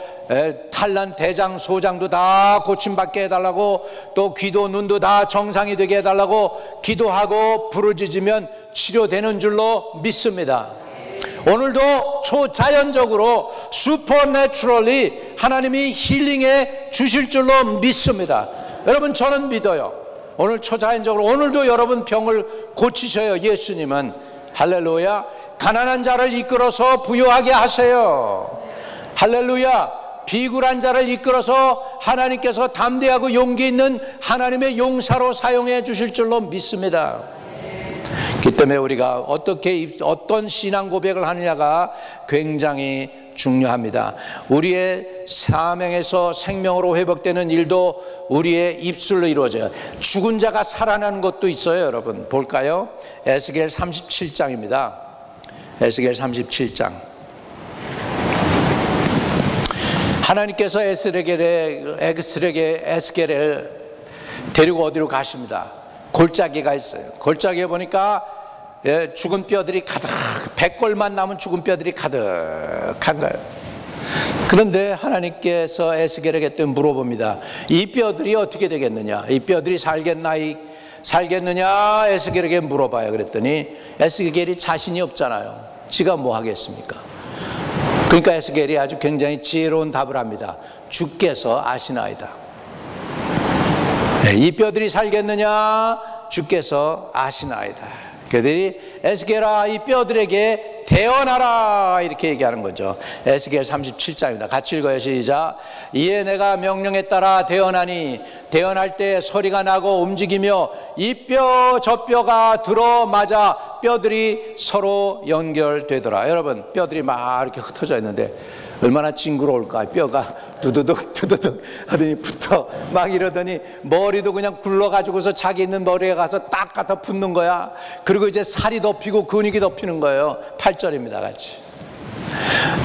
탈난 대장 소장도 다 고침받게 해달라고 또 귀도 눈도 다 정상이 되게 해달라고 기도하고 부르짖으면 치료되는 줄로 믿습니다. 오늘도 초자연적으로 슈퍼내추럴리 하나님이 힐링해 주실 줄로 믿습니다. 여러분 저는 믿어요. 오늘 초자연적으로 오늘도 여러분 병을 고치셔요. 예수님은. 할렐루야. 가난한 자를 이끌어서 부유하게 하세요. 할렐루야. 비굴한 자를 이끌어서 하나님께서 담대하고 용기 있는 하나님의 용사로 사용해 주실 줄로 믿습니다. 그렇기 때문에 우리가 어떤 신앙 고백을 하느냐가 굉장히 중요합니다. 우리의 사명에서 생명으로 회복되는 일도 우리의 입술로 이루어져요. 죽은 자가 살아나는 것도 있어요. 여러분 볼까요? 에스겔 37장입니다. 에스겔 37장. 하나님께서 에스겔을 데리고 어디로 가십니다. 골짜기가 있어요. 골짜기에 보니까 죽은 뼈들이 가득, 100골만 남은 죽은 뼈들이 가득한 거예요. 그런데 하나님께서 에스겔에게 또 물어봅니다. 이 뼈들이 어떻게 되겠느냐, 이 뼈들이 살겠느냐 에스겔에게 물어봐요. 그랬더니 에스겔이 자신이 없잖아요. 지가 뭐 하겠습니까? 그러니까 에스겔이 아주 굉장히 지혜로운 답을 합니다. 주께서 아시나이다. 이 뼈들이 살겠느냐, 주께서 아시나이다. 그들이 에스겔아 이 뼈들에게 대언하라 이렇게 얘기하는 거죠. 에스겔 37장입니다. 같이 읽어요. 시작. 이에 내가 명령에 따라 대언하니 대언할 때 소리가 나고 움직이며 이 뼈 저 뼈가 들어맞아 뼈들이 서로 연결되더라. 여러분 뼈들이 막 이렇게 흩어져 있는데 얼마나 징그러울까. 뼈가 두두둑 두두둑 하더니 붙어 막 이러더니 머리도 그냥 굴러가지고서 자기 있는 머리에 가서 딱 갖다 붙는 거야. 그리고 이제 살이 덮이고 근육이 덮이는 거예요. 8절입니다. 같이.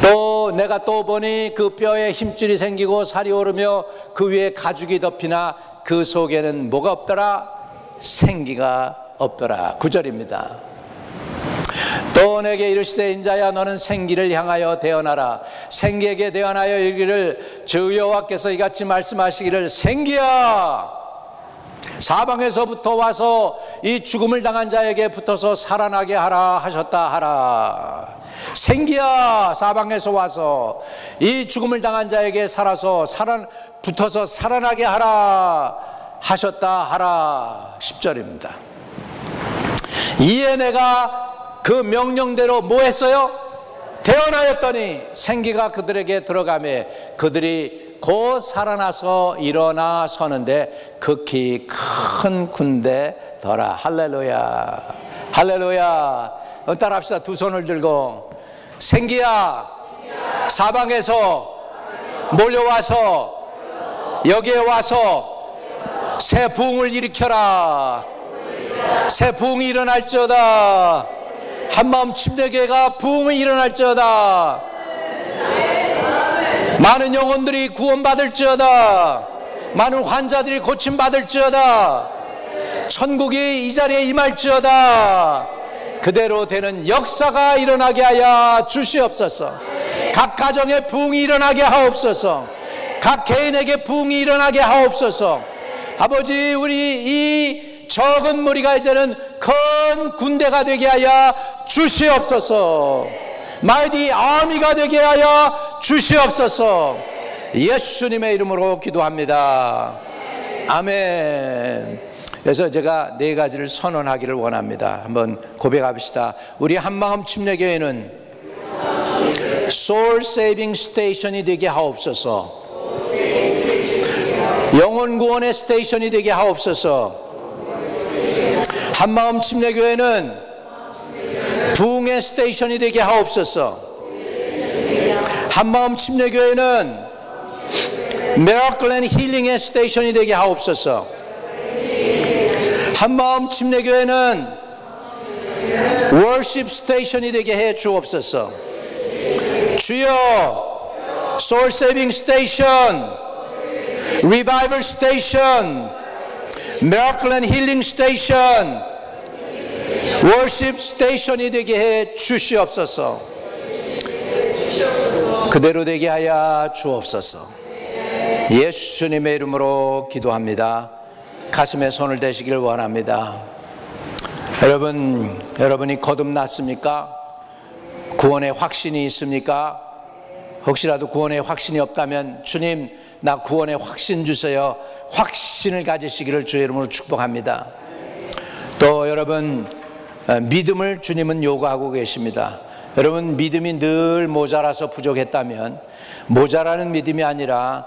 또 내가 또 보니 그 뼈에 힘줄이 생기고 살이 오르며 그 위에 가죽이 덮이나 그 속에는 뭐가 없더라? 생기가 없더라. 9절입니다. 또 내게 이르시되 인자야 너는 생기를 향하여 대언하라. 생기에게 대언하여 이르기를 주 여호와께서 이같이 말씀하시기를 생기야 사방에서부터 와서 이 죽음을 당한 자에게 붙어서 살아나게 하라 하셨다 하라. 생기야 사방에서 와서 이 죽음을 당한 자에게 붙어서 살아나게 하라 하셨다 하라. 10절입니다. 이에 내가 그 명령대로 뭐 했어요? 대언하였더니 생기가 그들에게 들어가매 그들이 곧 살아나서 일어나 서는데 극히 큰 군대더라. 할렐루야 할렐루야. 따라합시다. 두 손을 들고 생기야 사방에서 몰려와서 여기에 와서 새 부흥을 일으켜라. 새 부흥이 일어날지어다. 한마음 침례교회가 부흥이 일어날지어다. 많은 영혼들이 구원받을지어다. 많은 환자들이 고침받을지어다. 천국이 이 자리에 임할지어다. 그대로 되는 역사가 일어나게 하여 주시옵소서. 각 가정에 부흥이 일어나게 하옵소서. 각 개인에게 부흥이 일어나게 하옵소서. 아버지 우리 이 적은 무리가 이제는 큰 군대가 되게 하여 주시옵소서. 마이티 아미가 되게 하여 주시옵소서. 예수님의 이름으로 기도합니다. 아멘. 그래서 제가 네 가지를 선언하기를 원합니다. 한번 고백합시다. 우리 한마음 침례교회는 소울 세이빙 스테이션이 되게 하옵소서. 영혼 구원의 스테이션이 되게 하옵소서. 한마음 침례교회는 부흥의 스테이션이 되게 하옵소서. 한마음 침례교회는 미라클 앤 힐링의 스테이션이 되게 하옵소서. 한마음 침례교회는 월십 스테이션이 되게 해 주옵소서. 주여 소울 세이빙 스테이션, 리바이벌 스테이션, 미라클 앤 힐링 스테이션, 월십 스테이션이 되게 해 주시옵소서. 그대로 되게 하여 주옵소서. 예수님의 이름으로 기도합니다. 가슴에 손을 대시길 원합니다. 여러분이 거듭났습니까? 구원의 확신이 있습니까? 혹시라도 구원의 확신이 없다면 주님 나 구원의 확신 주세요. 확신을 가지시기를 주의 이름으로 축복합니다. 또 여러분 믿음을 주님은 요구하고 계십니다. 여러분 믿음이 늘 모자라서 부족했다면 모자라는 믿음이 아니라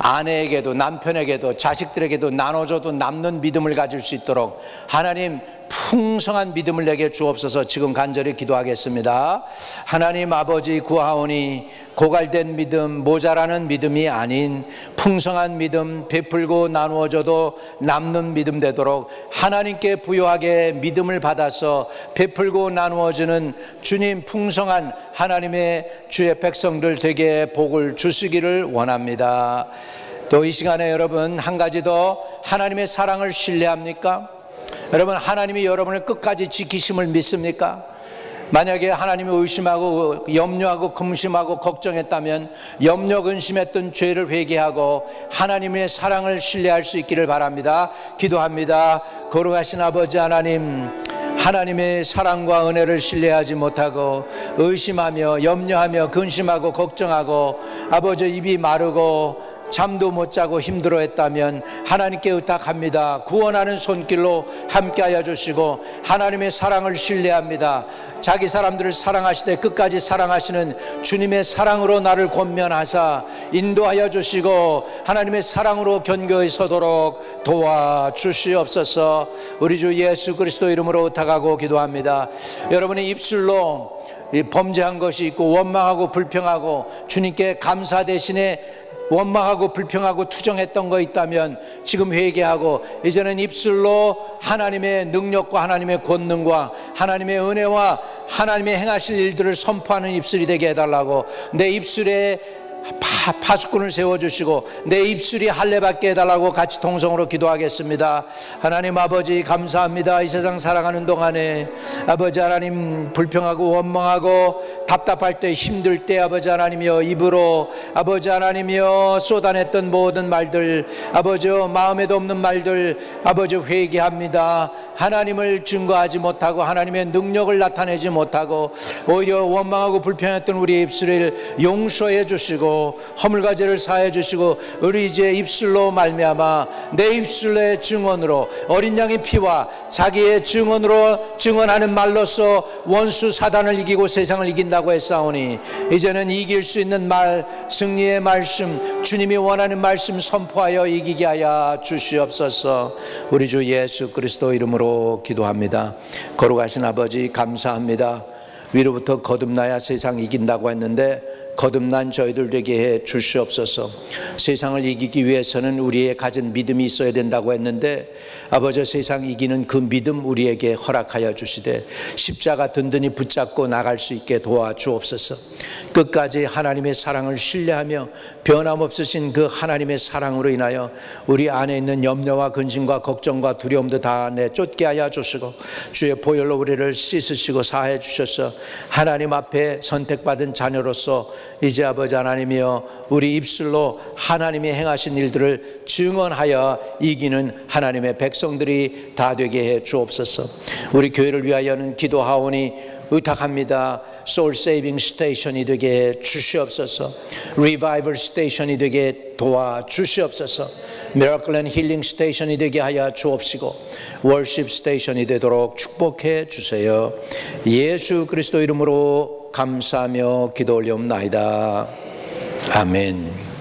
아내에게도 남편에게도 자식들에게도 나눠줘도 남는 믿음을 가질 수 있도록 하나님 풍성한 믿음을 내게 주옵소서. 지금 간절히 기도하겠습니다. 하나님 아버지, 구하오니 고갈된 믿음, 모자라는 믿음이 아닌 풍성한 믿음, 베풀고 나누어줘도 남는 믿음 되도록 하나님께 부요하게 믿음을 받아서 베풀고 나누어주는 주님 풍성한 하나님의 주의 백성들 되게 복을 주시기를 원합니다. 또 이 시간에 여러분 한 가지 더, 하나님의 사랑을 신뢰합니까? 여러분, 하나님이 여러분을 끝까지 지키심을 믿습니까? 만약에 하나님이 의심하고 염려하고 근심하고 걱정했다면 염려 근심했던 죄를 회개하고 하나님의 사랑을 신뢰할 수 있기를 바랍니다. 기도합니다. 거룩하신 아버지 하나님, 하나님의 사랑과 은혜를 신뢰하지 못하고 의심하며 염려하며 근심하고 걱정하고 아버지 입이 마르고 잠도 못 자고 힘들어했다면 하나님께 의탁합니다. 구원하는 손길로 함께하여 주시고 하나님의 사랑을 신뢰합니다. 자기 사람들을 사랑하시되 끝까지 사랑하시는 주님의 사랑으로 나를 권면하사 인도하여 주시고 하나님의 사랑으로 견고히 서도록 도와주시옵소서. 우리 주 예수 그리스도 이름으로 의탁하고 기도합니다. 여러분의 입술로 범죄한 것이 있고 원망하고 불평하고 주님께 감사 대신에 원망하고 불평하고 투정했던 거 있다면 지금 회개하고 이제는 입술로 하나님의 능력과 하나님의 권능과 하나님의 은혜와 하나님의 행하실 일들을 선포하는 입술이 되게 해달라고, 내 입술에 파수꾼을 세워주시고 내 입술이 할례받게 해달라고 같이 동성으로 기도하겠습니다. 하나님 아버지 감사합니다. 이 세상 살아가는 동안에 아버지 하나님 불평하고 원망하고 답답할 때 힘들 때 아버지 하나님이여 입으로 아버지 하나님이여 쏟아냈던 모든 말들 아버지 마음에도 없는 말들 아버지 회개합니다. 하나님을 증거하지 못하고 하나님의 능력을 나타내지 못하고 오히려 원망하고 불평했던 우리의 입술을 용서해 주시고 허물과 죄를 사해 주시고 우리 이제 입술로 말미암아 내 입술의 증언으로 어린 양의 피와 자기의 증언으로 증언하는 말로써 원수 사단을 이기고 세상을 이긴다고 했사오니 이제는 이길 수 있는 말, 승리의 말씀, 주님이 원하는 말씀 선포하여 이기게 하여 주시옵소서. 우리 주 예수 그리스도 이름으로 기도합니다. 거룩하신 아버지 감사합니다. 위로부터 거듭나야 세상 이긴다고 했는데 거듭난 저희들 되게 해 주시옵소서. 세상을 이기기 위해서는 우리의 가진 믿음이 있어야 된다고 했는데 아버지 세상 이기는 그 믿음 우리에게 허락하여 주시되 십자가 든든히 붙잡고 나갈 수 있게 도와주옵소서. 끝까지 하나님의 사랑을 신뢰하며 변함없으신 그 하나님의 사랑으로 인하여 우리 안에 있는 염려와 근심과 걱정과 두려움도 다 내쫓게 하여 주시고 주의 보혈로 우리를 씻으시고 사해 주셔서 하나님 앞에 선택받은 자녀로서 이제 아버지 하나님이여 우리 입술로 하나님이 행하신 일들을 증언하여 이기는 하나님의 백성들이 다 되게 해 주옵소서. 우리 교회를 위하여는 기도하오니 의탁합니다. 소울 세이빙 스테이션이 되게 해 주시옵소서. 리바이벌 스테이션이 되게 도와주시옵소서. 미라클 앤 힐링 스테이션이 되게 하여 주옵시고 월십 스테이션이 되도록 축복해 주세요. 예수 그리스도 이름으로 감사하며 기도 올리옵나이다. 아멘.